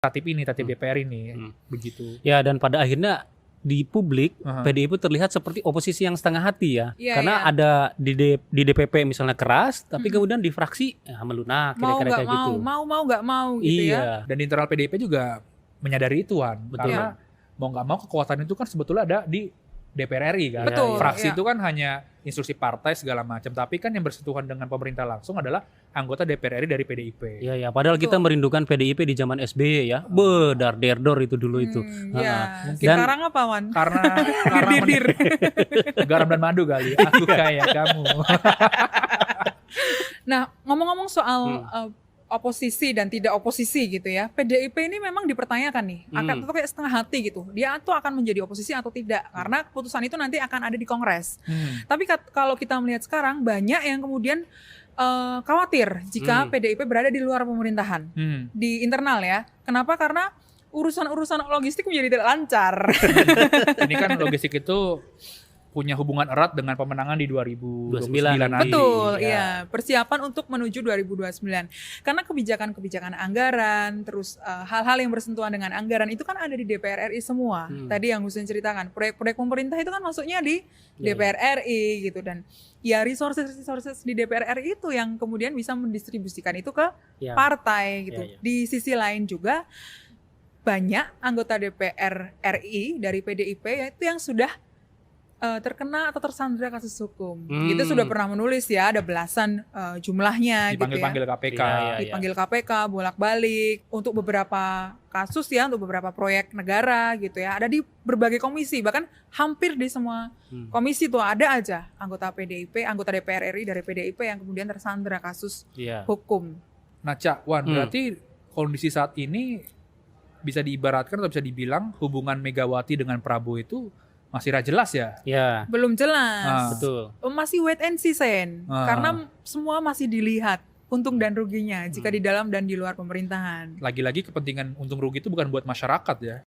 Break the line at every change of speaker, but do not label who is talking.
tatip DPR ini, begitu.
Ya, dan pada akhirnya di publik PDIP terlihat seperti oposisi yang setengah hati ya, karena ada di DPP misalnya keras, tapi kemudian di fraksi melunak kira-kira kayak gitu.
Mau nggak mau gitu ya.
Dan internal PDIP juga menyadari itu kan, karena mau nggak mau kekuatan itu kan sebetulnya ada di DPR RI kan.
Betul,
fraksi itu kan hanya instruksi partai segala macam, tapi kan yang bersentuhan dengan pemerintah langsung adalah anggota DPR RI dari PDIP.
Iya, padahal kita merindukan PDIP di zaman SBY ya. Derdor itu dulu itu.
Iya.
Dan
Sekarang apa, Wan?
Karena garam dan madu kali. Aku kayak kamu.
Nah, ngomong-ngomong soal oposisi dan tidak oposisi gitu ya, PDIP ini memang dipertanyakan nih, akan tuh kayak setengah hati gitu, dia tuh akan menjadi oposisi atau tidak, karena keputusan itu nanti akan ada di Kongres. Tapi kalau kita melihat sekarang, banyak yang kemudian khawatir jika PDIP berada di luar pemerintahan, di internal ya. Kenapa? Karena urusan logistik menjadi tidak lancar.
Ini kan logistik itu punya hubungan erat dengan pemenangan di 2029 nanti.
Betul, iya. Persiapan untuk menuju 2029. Karena kebijakan-kebijakan anggaran, terus hal-hal yang bersentuhan dengan anggaran itu kan ada di DPR RI semua. Tadi yang Husin ceritakan, proyek-proyek pemerintah itu kan masuknya di DPR RI gitu. Dan ya resources di DPR RI itu yang kemudian bisa mendistribusikan itu ke partai gitu. Di sisi lain juga banyak anggota DPR RI dari PDIP yaitu yang sudah terkena atau tersandra kasus hukum. Kita sudah pernah menulis ya, ada belasan jumlahnya
dipanggil
gitu ya.
KPK.
Dipanggil KPK bolak-balik untuk beberapa kasus ya, untuk beberapa proyek negara gitu ya. Ada di berbagai komisi, bahkan hampir di semua komisi tuh ada aja anggota PDIP, anggota DPR RI dari PDIP yang kemudian tersandra kasus hukum.
Nah, Cak, Wan, berarti kondisi saat ini bisa diibaratkan atau bisa dibilang hubungan Megawati dengan Prabowo itu masih jelas ya?
Ya.
Belum jelas.
Betul.
Masih wait and see, Sen. Karena semua masih dilihat untung dan ruginya jika di dalam dan di luar pemerintahan.
Lagi-lagi kepentingan untung rugi itu bukan buat masyarakat ya.